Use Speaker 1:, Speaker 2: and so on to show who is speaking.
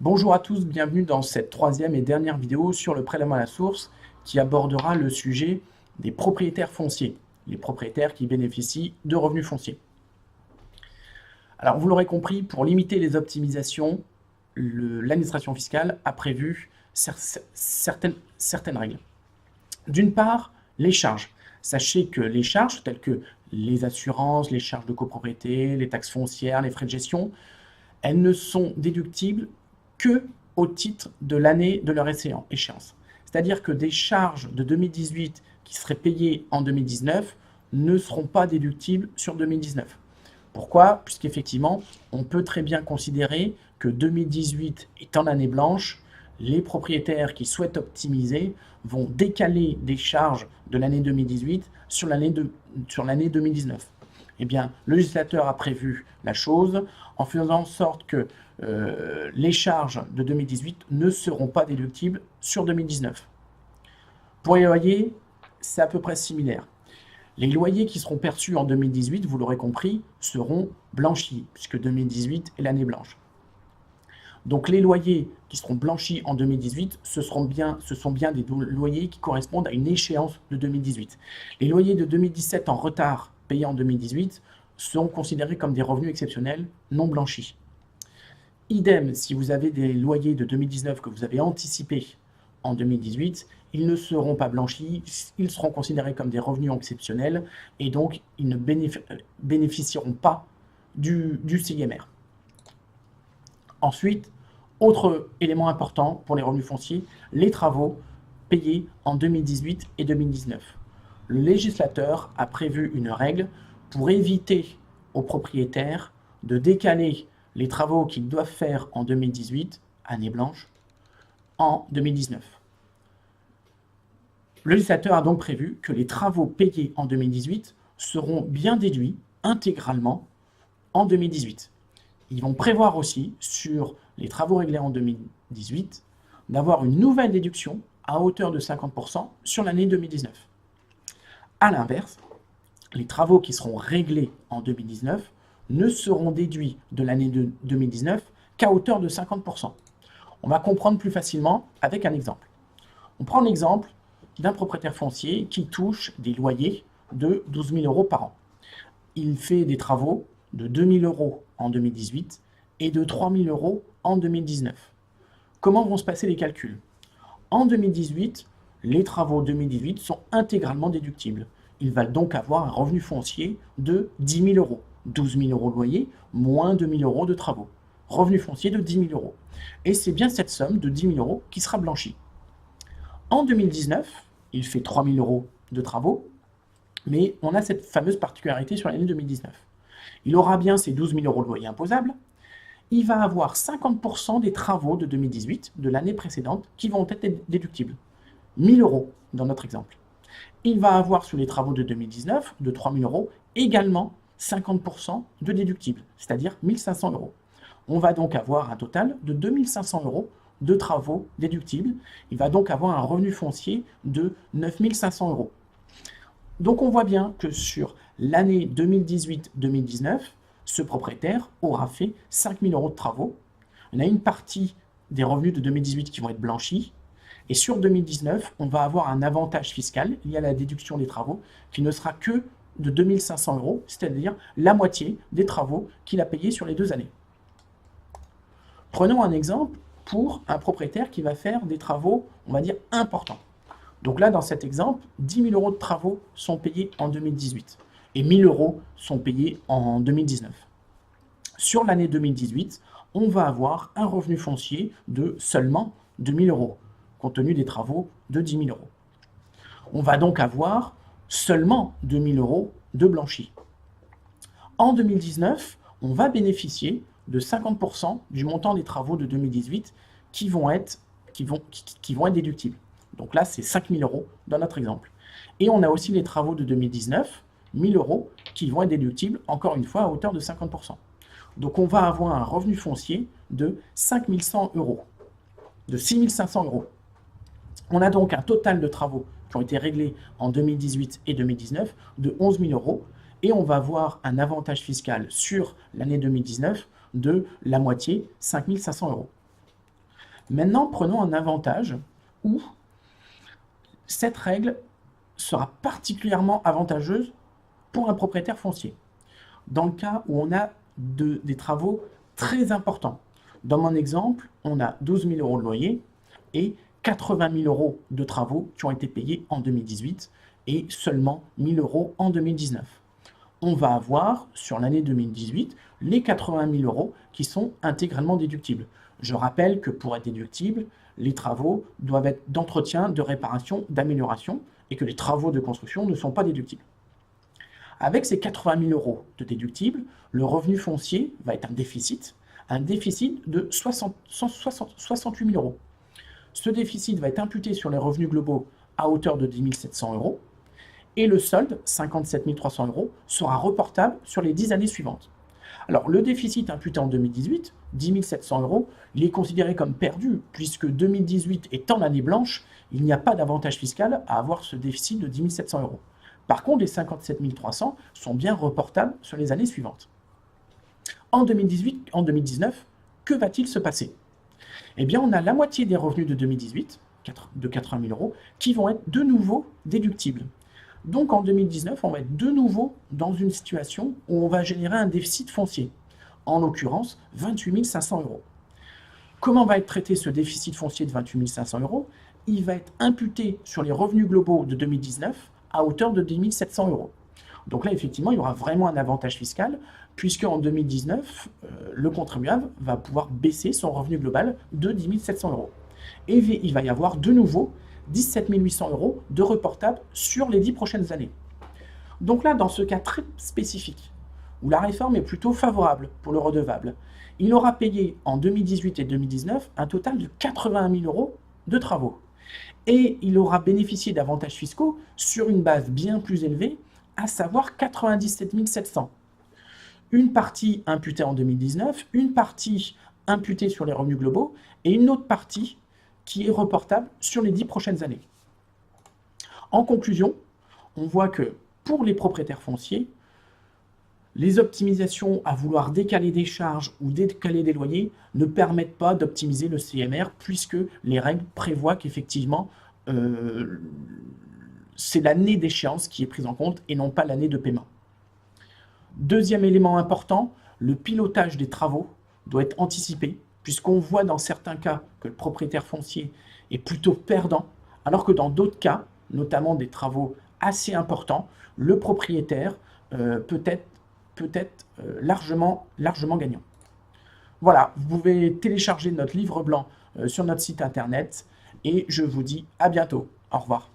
Speaker 1: Bonjour à tous, bienvenue dans cette troisième et dernière vidéo sur le prélèvement à la source qui abordera le sujet des propriétaires fonciers, les propriétaires qui bénéficient de revenus fonciers. Alors vous l'aurez compris, pour limiter les optimisations, l'administration fiscale a prévu certaines règles. D'une part, les charges. Sachez que les charges telles que les assurances, les charges de copropriété, les taxes foncières, les frais de gestion, elles ne sont déductibles que au titre de l'année de leur échéance. C'est-à-dire que des charges de 2018 qui seraient payées en 2019 ne seront pas déductibles sur 2019. Pourquoi? Puisqu'effectivement, on peut très bien considérer que 2018 étant l'année blanche, les propriétaires qui souhaitent optimiser vont décaler des charges de l'année 2018 sur l'année 2019. Eh bien, le législateur a prévu la chose en faisant en sorte que les charges de 2018 ne seront pas déductibles sur 2019. Pour les loyers, c'est à peu près similaire. Les loyers qui seront perçus en 2018, vous l'aurez compris, seront blanchis, puisque 2018 est l'année blanche. Donc les loyers qui seront blanchis en 2018, ce sont bien des loyers qui correspondent à une échéance de 2018. Les loyers de 2017 en retard payés en 2018 seront considérés comme des revenus exceptionnels non blanchis. Idem, si vous avez des loyers de 2019 que vous avez anticipés en 2018, ils ne seront pas blanchis, ils seront considérés comme des revenus exceptionnels et donc ils ne bénéficieront pas du CIMR. Ensuite, autre élément important pour les revenus fonciers, les travaux payés en 2018 et 2019. Le législateur a prévu une règle pour éviter aux propriétaires de décaler les travaux qu'ils doivent faire en 2018, année blanche, en 2019. Le législateur a donc prévu que les travaux payés en 2018 seront bien déduits intégralement en 2018. Ils vont prévoir aussi, sur les travaux réglés en 2018, d'avoir une nouvelle déduction à hauteur de 50% sur l'année 2019. A l'inverse, les travaux qui seront réglés en 2019 ne seront déduits de l'année 2019 qu'à hauteur de 50%. On va comprendre plus facilement avec un exemple. On prend l'exemple d'un propriétaire foncier qui touche des loyers de 12 000 € par an. Il fait des travaux de 2 000 € en 2018 et de 3 000 € en 2019. Comment vont se passer les calculs? En 2018, les travaux 2018 sont intégralement déductibles. Il va donc avoir un revenu foncier de 10 000 €. 12 000 € de loyer, moins 2 000 € de travaux. Revenu foncier de 10 000 €. Et c'est bien cette somme de 10 000 € qui sera blanchie. En 2019, il fait 3 000 € de travaux, mais on a cette fameuse particularité sur l'année 2019. Il aura bien ses 12 000 € de loyer imposable, il va avoir 50% des travaux de 2018, de l'année précédente, qui vont être déductibles. 1 000 € dans notre exemple. Il va avoir sur les travaux de 2019, de 3 000 € également 50% de déductibles, c'est-à-dire 1 500 €. On va donc avoir un total de 2 500 € de travaux déductibles. Il va donc avoir un revenu foncier de 9 500 €. Donc on voit bien que sur l'année 2018-2019, ce propriétaire aura fait 5 000 € de travaux. On a une partie des revenus de 2018 qui vont être blanchis. Et sur 2019, on va avoir un avantage fiscal lié à la déduction des travaux qui ne sera que de 2 500 €, c'est-à-dire la moitié des travaux qu'il a payés sur les 2 années. Prenons un exemple pour un propriétaire qui va faire des travaux, on va dire, importants. Donc là, dans cet exemple, 10 000 € de travaux sont payés en 2018 et 1 000 € sont payés en 2019. Sur l'année 2018, on va avoir un revenu foncier de seulement 2 000 €, compte tenu des travaux de 10 000 €. On va donc avoir seulement 2 000 € de blanchi. En 2019, on va bénéficier de 50% du montant des travaux de 2018 qui vont être déductibles. Donc là, c'est 5 000 € dans notre exemple. Et on a aussi les travaux de 2019, 1 000 € qui vont être déductibles, encore une fois, à hauteur de 50%. Donc on va avoir un revenu foncier de 5 100 €, de 6 500 €. On a donc un total de travaux qui ont été réglés en 2018 et 2019 de 11 000 € et on va avoir un avantage fiscal sur l'année 2019 de la moitié, 5 500 €. Maintenant, prenons un avantage où cette règle sera particulièrement avantageuse pour un propriétaire foncier. Dans le cas où on a des travaux très importants. Dans mon exemple, on a 12 000 € de loyer et 80 000 € de travaux qui ont été payés en 2018 et seulement 1 000 € en 2019. On va avoir, sur l'année 2018, les 80 000 € qui sont intégralement déductibles. Je rappelle que pour être déductibles, les travaux doivent être d'entretien, de réparation, d'amélioration, et que les travaux de construction ne sont pas déductibles. Avec ces 80 000 € de déductibles, le revenu foncier va être un déficit de 68 000 €. Ce déficit va être imputé sur les revenus globaux à hauteur de 10 700 €, et le solde, 57 300 €, sera reportable sur les 10 années suivantes. Alors, le déficit imputé en 2018, 10 700 €, il est considéré comme perdu, puisque 2018 étant l'année blanche, il n'y a pas d'avantage fiscal à avoir ce déficit de 10 700 €. Par contre, les 57 300 € sont bien reportables sur les années suivantes. En 2019, que va-t-il se passer? Eh bien, on a la moitié des revenus de 2018, de 80 000 €, qui vont être de nouveau déductibles. Donc en 2019, on va être de nouveau dans une situation où on va générer un déficit foncier, en l'occurrence 28 500 €. Comment va être traité ce déficit foncier de 28 500 €? Il va être imputé sur les revenus globaux de 2019 à hauteur de 10 700 €. Donc là, effectivement, il y aura vraiment un avantage fiscal, puisque en 2019, le contribuable va pouvoir baisser son revenu global de 10 700 €. Et il va y avoir de nouveau 17 800 € de reportable sur les 10 prochaines années. Donc là, dans ce cas très spécifique, où la réforme est plutôt favorable pour le redevable, il aura payé en 2018 et 2019 un total de 81 000 € de travaux. Et il aura bénéficié d'avantages fiscaux sur une base bien plus élevée, à savoir 97 700. Une partie imputée en 2019, une partie imputée sur les revenus globaux, et une autre partie qui est reportable sur les 10 prochaines années. En conclusion, on voit que pour les propriétaires fonciers, les optimisations à vouloir décaler des charges ou décaler des loyers ne permettent pas d'optimiser le CMR, puisque les règles prévoient qu'effectivement, c'est l'année d'échéance qui est prise en compte et non pas l'année de paiement. Deuxième élément important, le pilotage des travaux doit être anticipé, puisqu'on voit dans certains cas que le propriétaire foncier est plutôt perdant, alors que dans d'autres cas, notamment des travaux assez importants, le propriétaire peut être largement gagnant. Voilà, vous pouvez télécharger notre livre blanc sur notre site internet et je vous dis à bientôt. Au revoir.